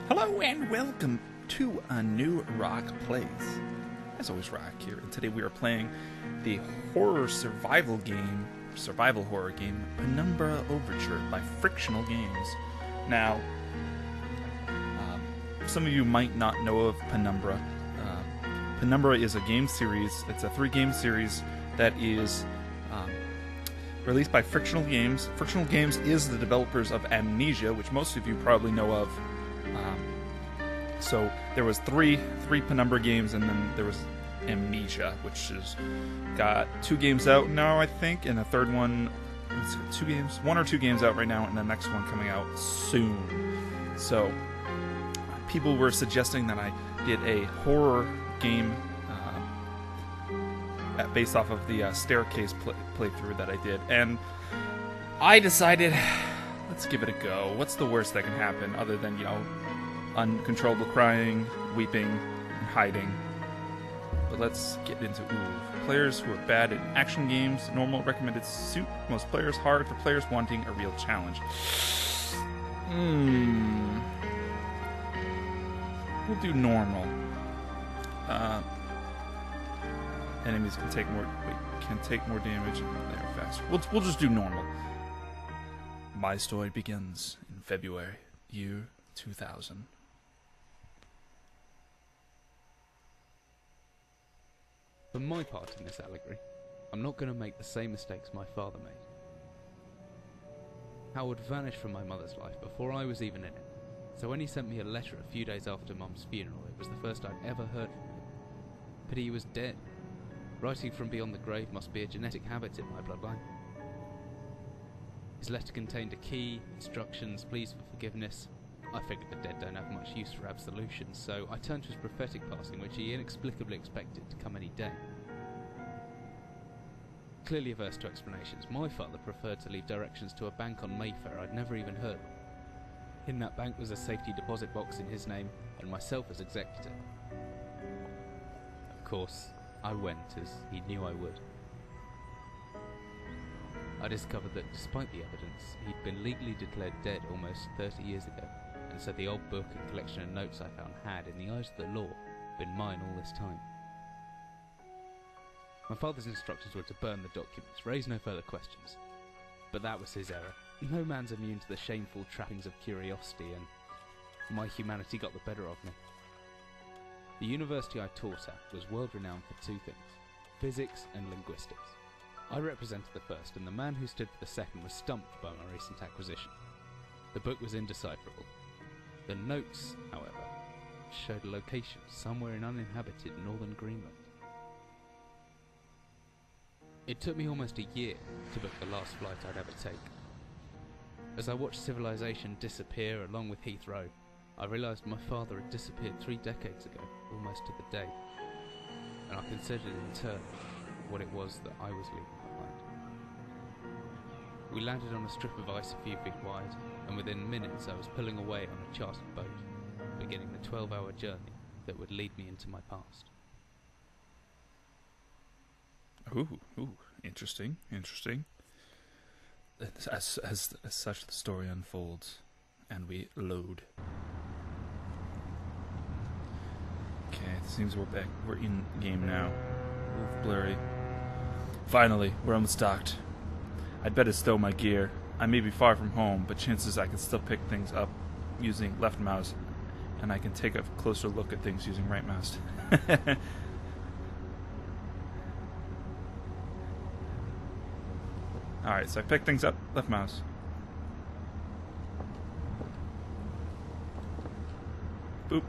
Hello and welcome to a new Rock Plays. As always, Rock here, and today we are playing the survival horror game, Penumbra Overture by Frictional Games. Now, some of you might not know of Penumbra. Penumbra is a game series. It's a 3-game series that is released by Frictional Games. Frictional Games is the developers of Amnesia, which most of you probably know of. So there was three Penumbra games, and then there was Amnesia, which has got 2 games out now, I think, and a third one. One or two games out right now, and the next one coming out soon. So people were suggesting that I did a horror game based off of the staircase playthrough that I did, and I decided, let's give it a go. What's the worst that can happen other than, uncontrollable crying, weeping, and hiding? But let's get into players who are bad at action games. Normal recommended suit most players. Hard for players wanting a real challenge. We'll do normal. Enemies can take more damage and they're faster. We'll just do normal. My story begins in February, year 2000. For my part in this allegory, I'm not going to make the same mistakes my father made. Howard vanished from my mother's life before I was even in it, so when he sent me a letter a few days after Mum's funeral, it was the first I'd ever heard from him. Pity he was dead. Writing from beyond the grave must be a genetic habit in my bloodline. His letter contained a key, instructions, pleas for forgiveness. I figured the dead don't have much use for absolution, so I turned to his prophetic passing, which he inexplicably expected to come any day. Clearly averse to explanations, my father preferred to leave directions to a bank on Mayfair I'd never even heard of. In that bank was a safety deposit box in his name, and myself as executor. Of course, I went as he knew I would. I discovered that despite the evidence, he'd been legally declared dead almost 30 years ago, and so the old book and collection of notes I found had, in the eyes of the law, been mine all this time. My father's instructions were to burn the documents, raise no further questions. But that was his error. No man's immune to the shameful trappings of curiosity, and my humanity got the better of me. The university I taught at was world-renowned for 2 things: physics and linguistics. I represented the first, and the man who stood for the second was stumped by my recent acquisition. The book was indecipherable. The notes, however, showed a location somewhere in uninhabited northern Greenland. It took me almost a year to book the last flight I'd ever take. As I watched civilization disappear along with Heathrow, I realised my father had disappeared 3 decades ago, almost to the day, and I considered in turn what it was that I was leaving behind. We landed on a strip of ice a few feet wide, and within minutes I was pulling away on a chartered boat, beginning the 12-hour journey that would lead me into my past. Interesting. As such, the story unfolds, and we load. Okay, it seems we're back. We're in game now. Wolf blurry. Finally, we're almost docked. I'd better stow my gear. I may be far from home, but chances I can still pick things up using left mouse, and I can take a closer look at things using right mouse. Alright, so I pick things up, left mouse. Boop.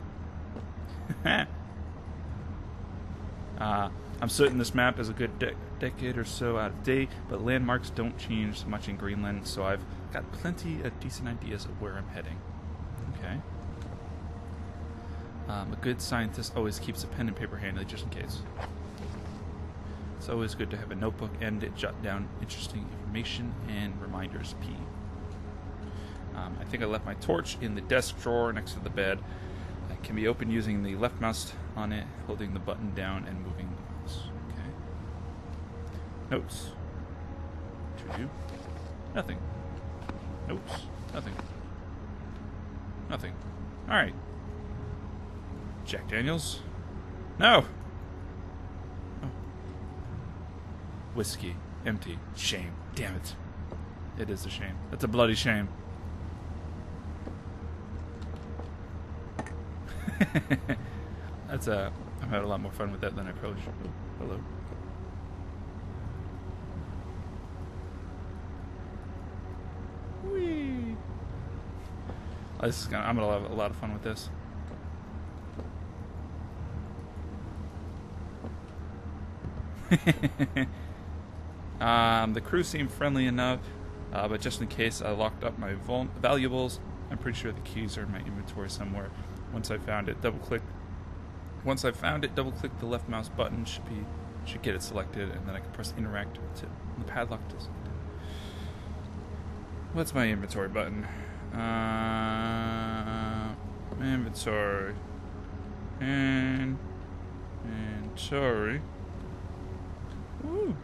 I'm certain this map is a good decade or so out of date, but landmarks don't change much in Greenland, so I've got plenty of decent ideas of where I'm heading. Okay. A good scientist always keeps a pen and paper handy, just in case. It's always good to have a notebook and jot down interesting information and reminders. P. I think I left my torch in the desk drawer next to the bed. It can be opened using the left mouse on it, holding the button down and moving the mouse. Okay. Notes. To do. Nothing. Notes. Nothing. Nothing. Alright. Jack Daniels? No! Oh. Whiskey. Empty. Shame. Damn it. It is a shame. That's a bloody shame. That's I've had a lot more fun with that than I probably should. Oh, hello. Whee! Oh, this is I'm gonna have a lot of fun with this. The crew seemed friendly enough, but just in case I locked up my valuables, I'm pretty sure the keys are in my inventory somewhere. Once I found it, double-click the left mouse button. Should get it selected, and then I can press interact to the padlock to select it. What's my inventory button? Inventory. Inventory. Woo.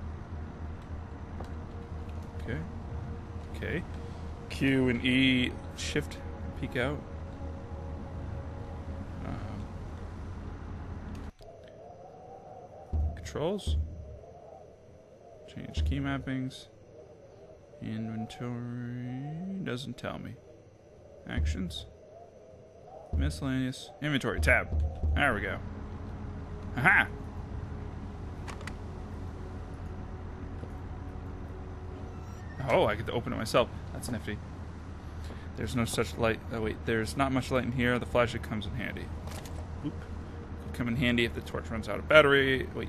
Okay. Okay. Q and E shift peek out. Controls. Change key mappings. Inventory doesn't tell me. Actions. Miscellaneous. Inventory tab. There we go. Aha! Oh, I get to open it myself. That's nifty. There's no such light. Oh wait, there's not much light in here. The flashlight comes in handy. Oop. Could come in handy if the torch runs out of battery. Wait.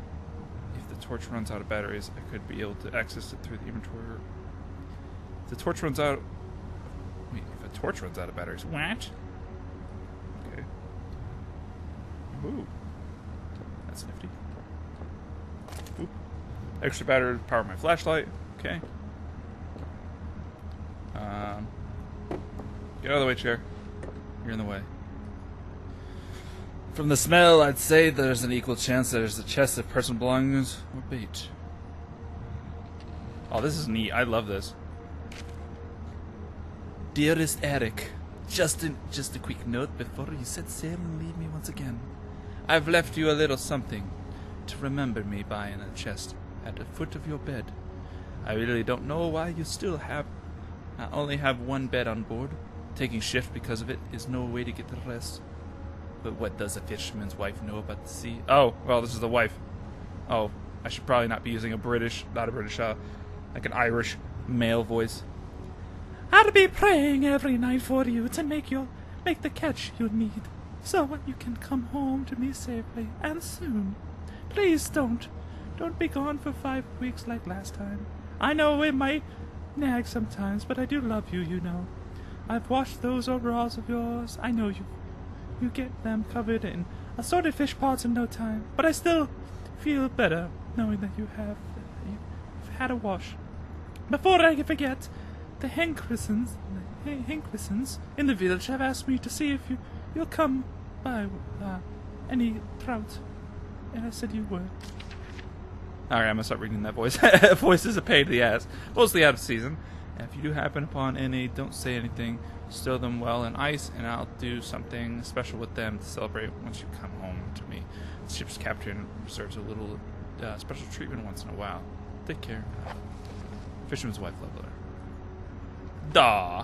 If the torch runs out of batteries, I could be able to access it through the inventory. If the torch runs out... Wait, if a torch runs out of batteries... What? Okay. Ooh. That's nifty. Oop. Extra battery to power my flashlight. Okay. Get out of the way, chair. You're in the way. From the smell, I'd say there's an equal chance there's a chest of personal belongings or bait. Oh, this is neat. I love this. Dearest Eric, just a quick note before you set sail and leave me once again. I've left you a little something to remember me by in a chest at the foot of your bed. I really don't know why you still only have one bed on board. Taking shift because of it is no way to get the rest. But what does a fisherman's wife know about the sea? Oh, well, this is the wife. Oh, I should probably not be using not a British, like an Irish male voice. I'll be praying every night for you to make the catch you need, so you can come home to me safely and soon. Please don't be gone for 5 weeks like last time. I know it might nag sometimes, but I do love you, you know. I've washed those overalls of yours. I know you get them covered in assorted fish pots in no time, but I still feel better knowing that you've had a wash. Before I forget, the Hankrissons in the village have asked me to see if you'll come by any trout, and I said you would. Alright, I'm gonna start reading that voice. Voice is a pain in the ass. Mostly out of season. If you do happen upon any, don't say anything. Stow them well in ice, and I'll do something special with them to celebrate once you come home to me. The ship's captain reserves a little special treatment once in a while. Take care. Fisherman's wife, love letter. Duh.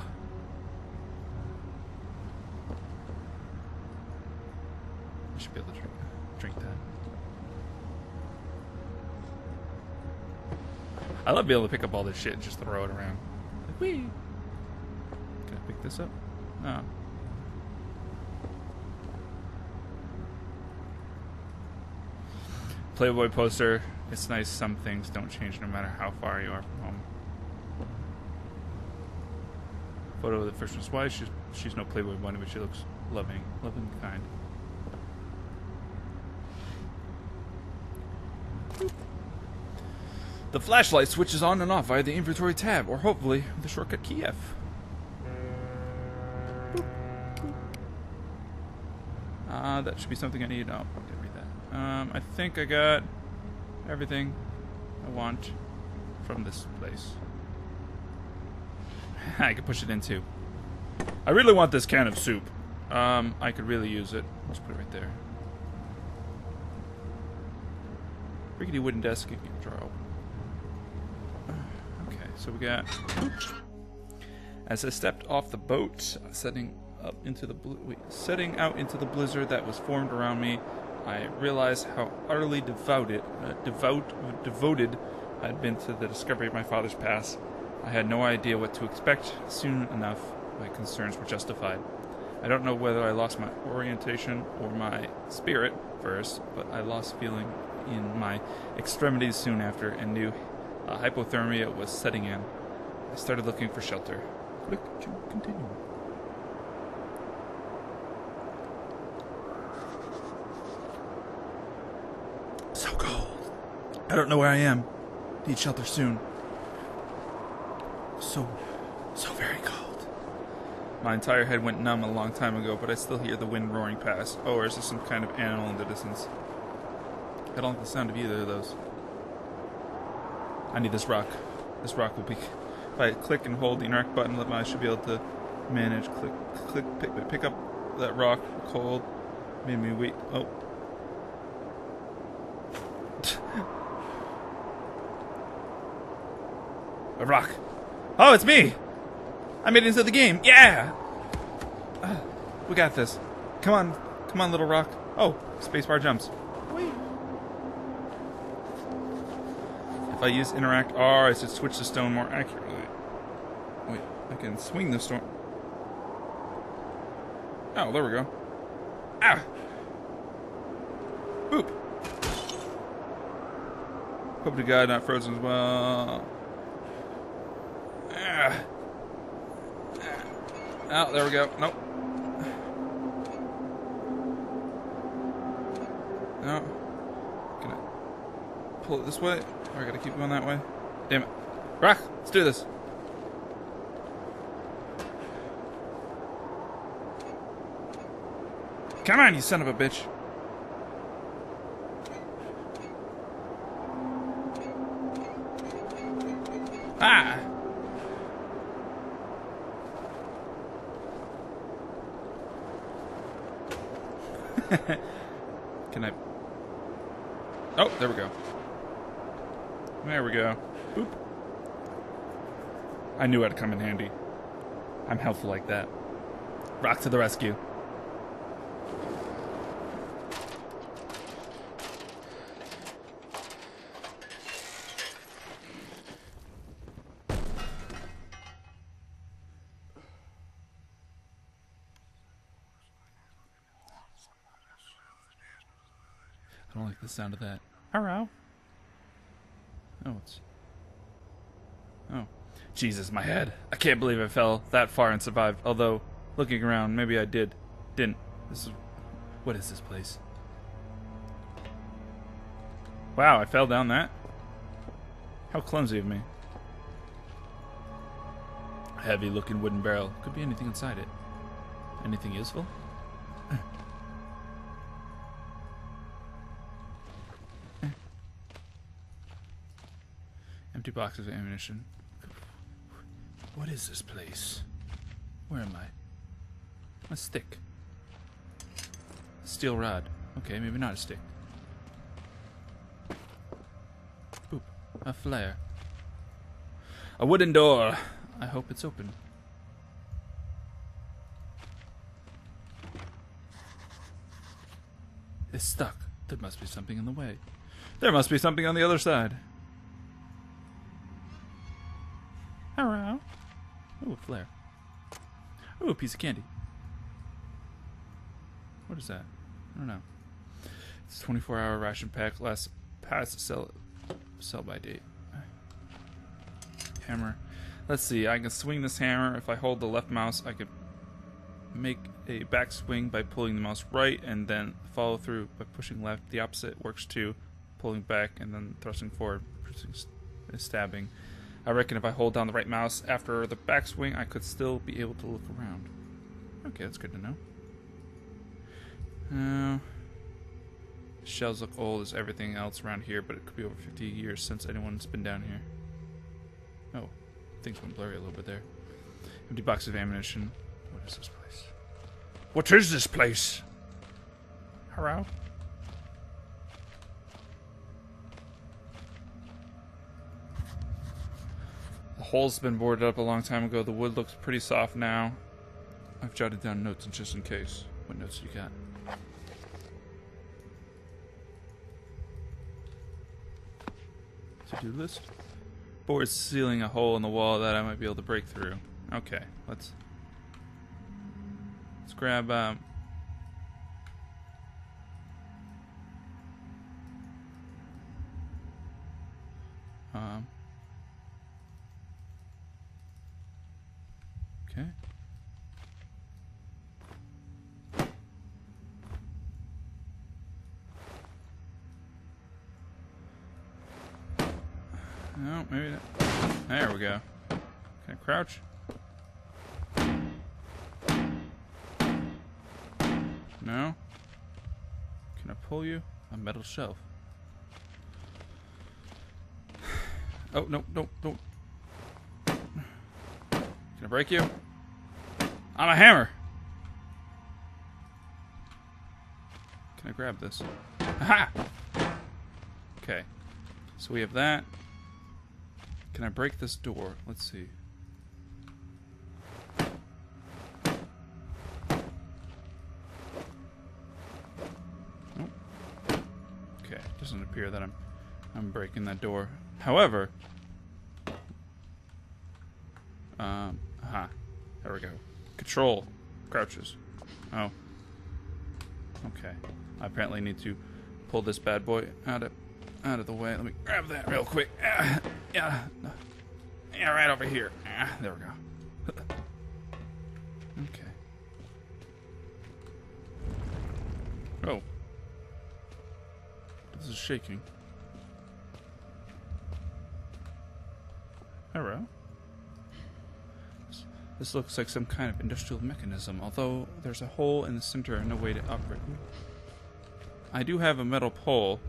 I should be able to drink that. I love being able to pick up all this shit and just throw it around. Like, whee! Can I pick this up? No. Playboy poster. It's nice some things don't change no matter how far you are from home. Photo of the fisherman's wife. She's no Playboy bunny, but she looks loving and kind. The flashlight switches on and off via the inventory tab, or hopefully the shortcut key F. That should be something I need. Oh, I didn't read that. I think I got everything I want from this place. I could push it in too. I really want this can of soup. I could really use it. Let's put it right there. Rickety wooden desk. Drawer open. Okay, so we got... As I stepped off the boat, setting out into the blizzard that was formed around me, I realized how utterly devoted I'd been to the discovery of my father's past. I had no idea what to expect. Soon enough, my concerns were justified. I don't know whether I lost my orientation or my spirit first, but I lost feeling in my extremities soon after and knew hypothermia was setting in. I started looking for shelter. Click to continue. So cold. I don't know where I am. Need shelter soon. So very cold. My entire head went numb a long time ago, but I still hear the wind roaring past. Oh, or is there some kind of animal in the distance? I don't like the sound of either of those. I need this rock. This rock will be... If I click and hold the interact button, I should be able to manage. Pick up that rock. Cold. Made me wait. Oh. A rock. Oh, it's me! I made it into the game. Yeah! We got this. Come on. Come on, little rock. Oh, spacebar jumps. Wait. If I use interact R, I should switch the stone more accurately. Wait, I can swing the stone. Oh, there we go. Ah! Boop! Hope to God not frozen as well. Ah. Oh, there we go. Nope. No. Can I pull it this way? Or I gotta keep going that way? Damn it. Rock! Let's do this. Come on, you son of a bitch. Ah! Can I... Oh, there we go. There we go. Boop. I knew I'd come in handy. I'm helpful like that. Rock to the rescue. I don't like the sound of that. Hello. Oh, it's... Oh. Jesus, my head. I can't believe I fell that far and survived. Although, looking around, maybe I didn't. This is... What is this place? Wow, I fell down that? How clumsy of me. A heavy-looking wooden barrel. Could be anything inside it. Anything useful? Empty boxes of ammunition. What is this place? Where am I? A stick. A steel rod. Okay, maybe not a stick. Boop. A flare. A wooden door. I hope it's open. It's stuck. There must be something in the way. There must be something on the other side. Hello. Ooh, a flare. Ooh, a piece of candy. What is that? I don't know. It's a 24-hour ration pack. Last past sell by date. Hammer. Let's see. I can swing this hammer. If I hold the left mouse, I can make a back swing by pulling the mouse right and then follow through by pushing left. The opposite works too. Pulling back and then thrusting forward, stabbing. I reckon if I hold down the right mouse after the backswing, I could still be able to look around. Okay, that's good to know. The shells look old as everything else around here, but it could be over 50 years since anyone's been down here. Oh, things went blurry a little bit there. Empty box of ammunition. What is this place? What is this place? Hello? hole's been boarded up a long time ago. The wood looks pretty soft now. I've jotted down notes just in case. What notes you got? To-do list. Boards sealing a hole in the wall that I might be able to break through. Okay, let's grab okay. No, maybe not. There we go. Can I crouch? No? Can I pull you? A metal shelf. Oh, no, don't. Can I break you? I'm a hammer! Can I grab this? Aha! Okay. So we have that. Can I break this door? Let's see. Nope. Okay, doesn't appear that I'm breaking that door. However, there we go. Control crouches. Oh. Okay. I apparently need to pull this bad boy out of the way. Let me grab that real quick. Yeah, right over here. There we go. Okay. Oh. This is shaking. Hello. This looks like some kind of industrial mechanism, although there's a hole in the center and no way to operate. I do have a metal pole.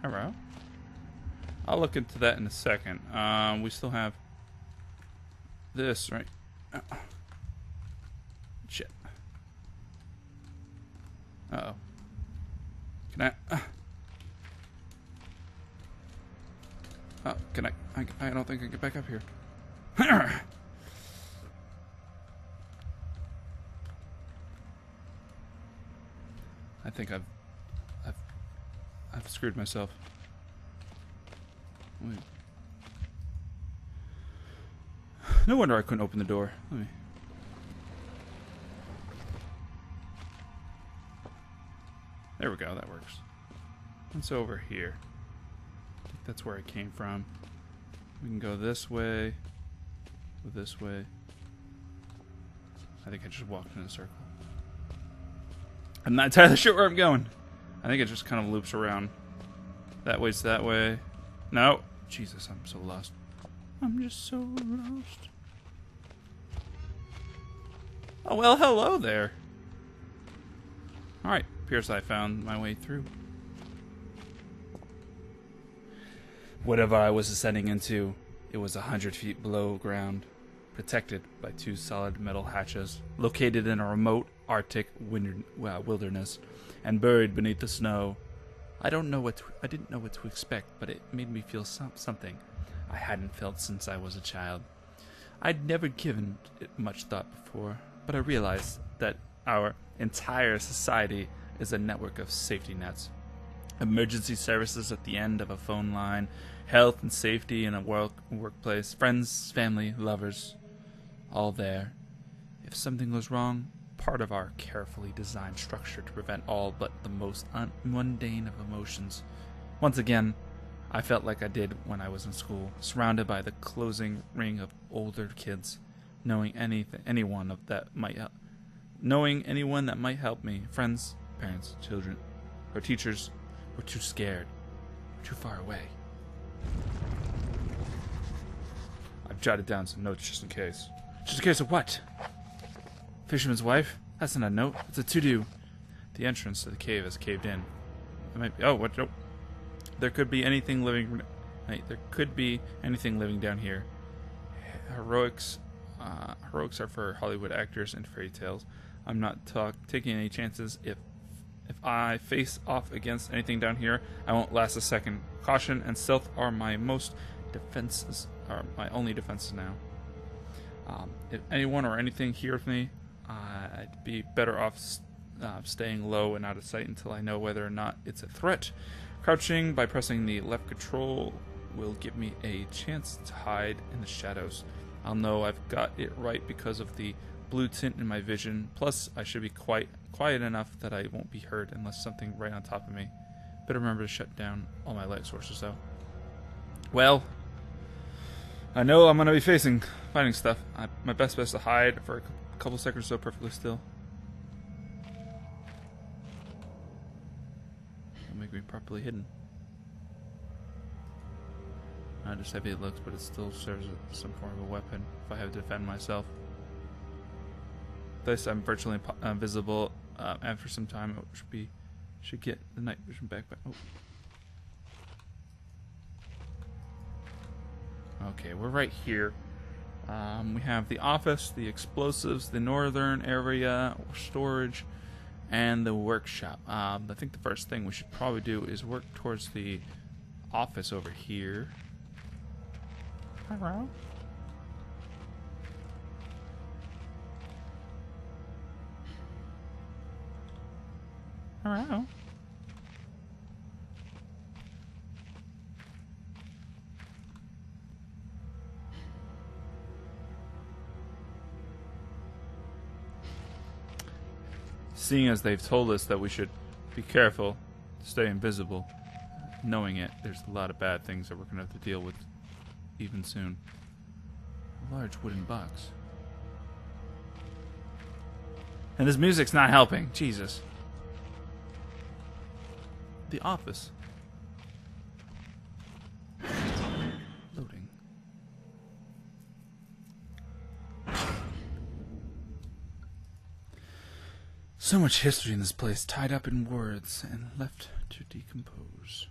Hello. I'll look into that in a second. We still have this, right? Oh. Shit. Uh-oh. Can I... Oh, can I don't think I can get back up here. I think I've screwed myself. Wait. No wonder I couldn't open the door. Let me... There we go, that works. What's over here? I think that's where I came from. We can go this way. Go this way. I think I just walked in a circle. I'm not entirely sure where I'm going. I think it just kind of loops around. That way's that way. No. Jesus, I'm so lost. I'm just so lost. Oh, well, hello there. Alright, appears I found my way through. Whatever I was ascending into, it was 100 feet below ground, protected by 2 solid metal hatches, located in a remote Arctic wilderness, and buried beneath the snow. I didn't know what to expect, but it made me feel something I hadn't felt since I was a child. I'd never given it much thought before, but I realized that our entire society is a network of safety nets. Emergency services at the end of a phone line, health and safety in a workplace, friends, family, lovers, all there. If something goes wrong, part of our carefully designed structure to prevent all but the most mundane of emotions. Once again, I felt like I did when I was in school, surrounded by the closing ring of older kids, knowing anyone that might help me. Friends, parents, children, or teachers were too scared, too far away. I've jotted down some notes just in case. Just in case of what? Fisherman's wife? That's not a note. It's a to-do. The entrance to the cave has caved in. It might be... Oh, what? Nope. There could be anything living. There could be anything living down here. Heroics are for Hollywood actors and fairy tales. I'm not taking any chances. If I face off against anything down here, I won't last a second. Caution and stealth are my only defenses now. If anyone or anything hears me, I'd be better off staying low and out of sight until I know whether or not it's a threat. Crouching by pressing the left control will give me a chance to hide in the shadows. I'll know I've got it right because of the blue tint in my vision. Plus, I should be quiet enough that I won't be heard unless something right on top of me. Better remember to shut down all my light sources, though. Well, I know I'm going to be fighting stuff. My best bet is to hide for a couple seconds or so perfectly still. It'll make me properly hidden. Not just heavy it looks, but it still serves as some form of a weapon if I have to defend myself. Thus, I'm virtually invisible. After some time, it should get the night vision back. Oh. Okay, we're right here. We have the office, the explosives, the northern area, storage, and the workshop. I think the first thing we should probably do is work towards the office over here. Hello? Hello? Seeing as they've told us that we should be careful, stay invisible, knowing it, there's a lot of bad things that we're going to have to deal with even soon. A large wooden box. And this music's not helping. Jesus. The office. Loading. So much history in this place, tied up in words and left to decompose.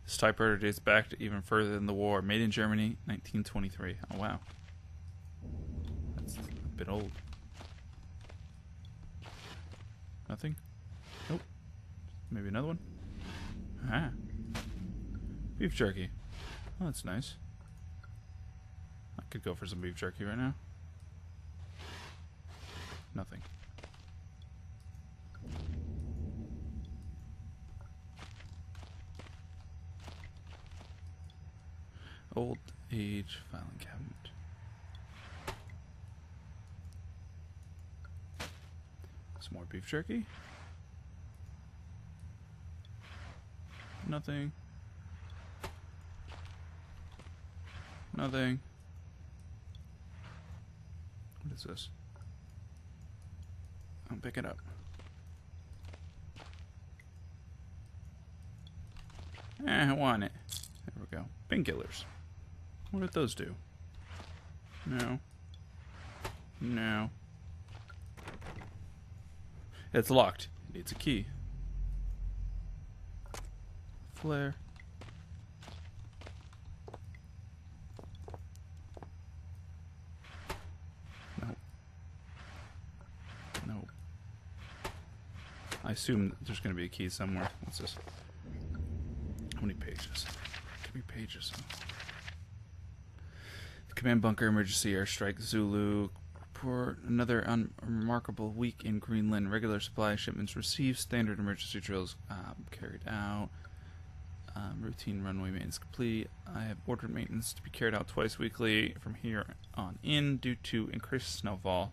This typewriter dates back to even further than the war. Made in Germany, 1923. Oh, wow. That's a bit old. Nothing? Nope. Maybe another one? Ah. Beef jerky. Oh, that's nice. I could go for some beef jerky right now. Nothing. Old age filing cabinet. Some more beef jerky. Nothing. Nothing. What is this? I'll pick it up. I want it. There we go. Painkillers. What did those do? No. No. It's locked. It needs a key. Flare. No. No. I assume there's going to be a key somewhere. What's this? How many pages? How many pages? Command bunker, emergency airstrike, Zulu. Report another unremarkable week in Greenland. Regular supply shipments received. Standard emergency drills carried out. Routine runway maintenance complete. I have ordered maintenance to be carried out twice weekly from here on in due to increased snowfall.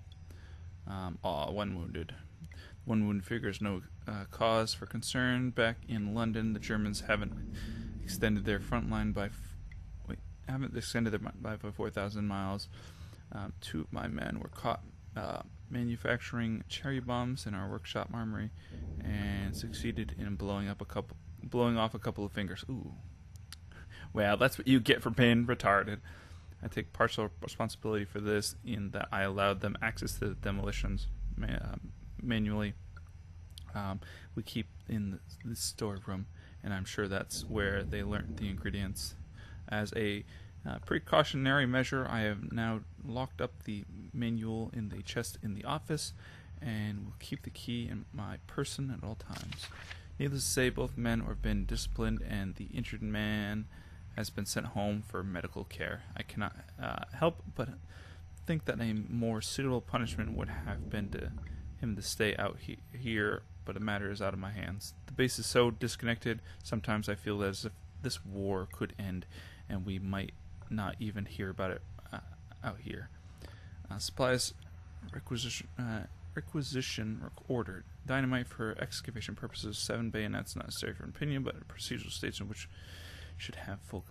One wounded. One wounded figures no cause for concern. Back in London, the Germans haven't extended their front line by 4,000 miles. Two of my men were caught manufacturing cherry bombs in our workshop armory and succeeded in blowing off a couple of fingers. Ooh. Well, that's what you get for being retarded. I take partial responsibility for this in that I allowed them access to the demolitions manually we keep in the storeroom, and I'm sure that's where they learned the ingredients. As a precautionary measure, I have now locked up the manual in the chest in the office, and will keep the key in my person at all times. Needless to say, both men have been disciplined, and the injured man has been sent home for medical care. I cannot help but think that a more suitable punishment would have been to him to stay out here, but the matter is out of my hands. The base is so disconnected, sometimes I feel as if this war could end, and we might not even hear about it out here. Supplies requisition ordered. Dynamite for excavation purposes, 7 bayonets necessary for opinion, but a procedural station which should have full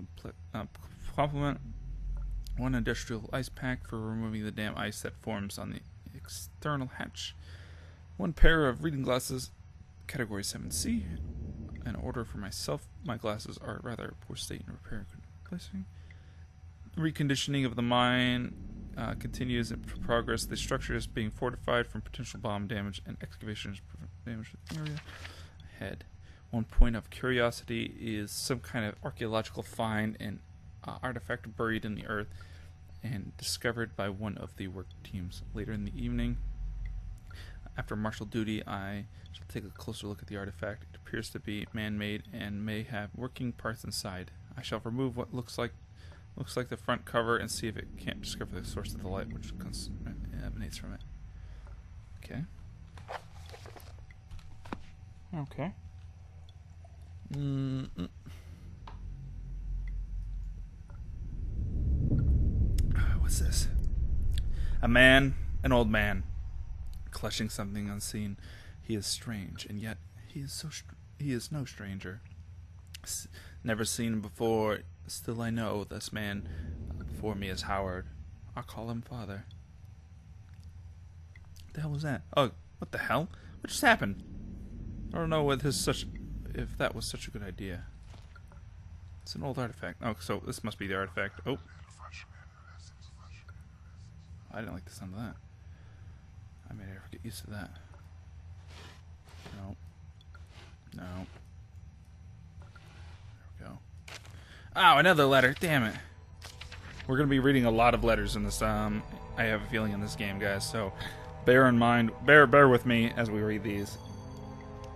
complement. 1 industrial ice pack for removing the damp ice that forms on the external hatch. 1 pair of reading glasses, category 7C. An order for myself. My glasses are rather poor state and repair replacing. Reconditioning of the mine continues in progress. The structure is being fortified from potential bomb damage, and excavation is damage to the area ahead. 1 point of curiosity is some kind of archaeological find, an artifact buried in the earth and discovered by one of the work teams. Later in the evening, after martial duty, I shall take a closer look at the artifact. It appears to be man-made and may have working parts inside. I shall remove what looks like the front cover and see if it can't discover the source of the light which emanates from it. Okay. Okay. What's this? An old man, clutching something unseen. He is strange, and yet he is no stranger. Never seen him before. Still, I know this man before me is Howard. I'll call him Father. What the hell was that? Oh, what the hell? What just happened? I don't know if that was such a good idea. It's an old artifact. Oh, so this must be the artifact. Oh. I didn't like the sound of that. I may never get used to that. No. No. There we go. Oh, another letter. Damn it. We're going to be reading a lot of letters in this, I have a feeling, in this game, guys. So bear in mind, bear with me as we read these.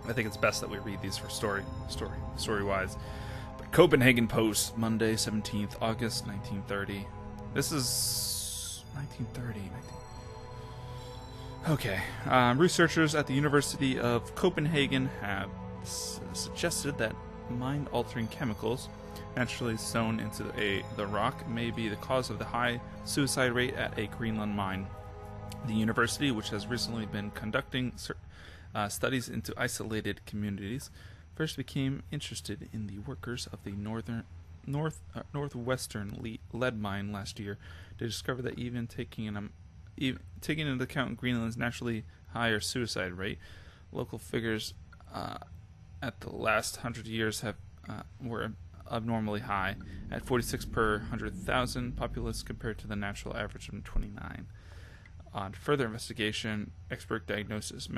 I think it's best that we read these for story-wise. But Copenhagen Post, Monday, 17th August, 1930. This is 1930. Okay. Researchers at the University of Copenhagen have suggested that mind-altering chemicals naturally sown into the rock may be the cause of the high suicide rate at a Greenland mine. The university, which has recently been conducting studies into isolated communities, first became interested in the workers of the northwestern lead mine last year to discover that even taking into account Greenland's naturally higher suicide rate, local figures at the last 100 years were abnormally high, at 46 per 100,000 populace compared to the natural average of 29. On further investigation, expert diagnosis in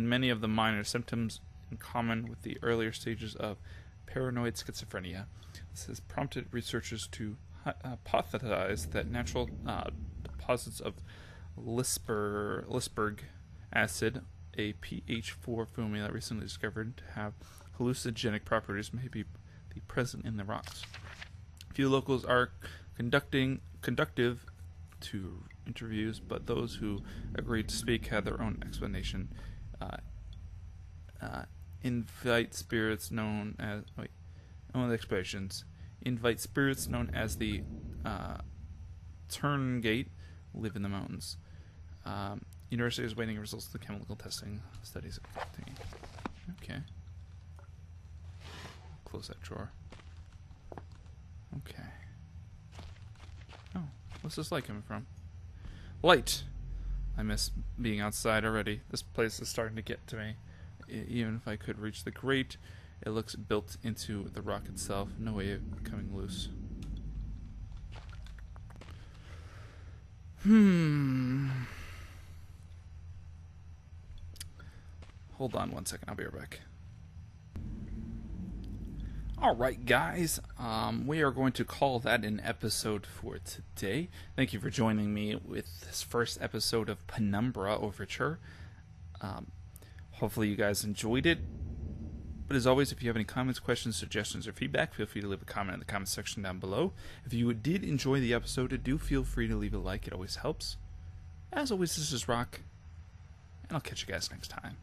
many of the minor symptoms in common with the earlier stages of paranoid schizophrenia. This has prompted researchers to hypothesize that natural deposits of Lisberg acid, a pH4 formula recently discovered to have hallucinogenic properties, may be present in the rocks. Few locals are conductive to interviews, but those who agreed to speak had their own explanation. Invite spirits known as the Turngate live in the mountains. University is waiting results of the chemical testing studies. Okay. Close that drawer. Okay. Oh, what's this light coming from? Light! I miss being outside already. This place is starting to get to me. Even if I could reach the grate, it looks built into the rock itself. No way of coming loose. Hold on one second. I'll be right back. Alright guys, we are going to call that an episode for today. Thank you for joining me with this first episode of Penumbra Overture. Hopefully you guys enjoyed it. But as always, if you have any comments, questions, suggestions, or feedback, feel free to leave a comment in the comment section down below. If you did enjoy the episode, do feel free to leave a like. It always helps. As always, this is Rock, and I'll catch you guys next time.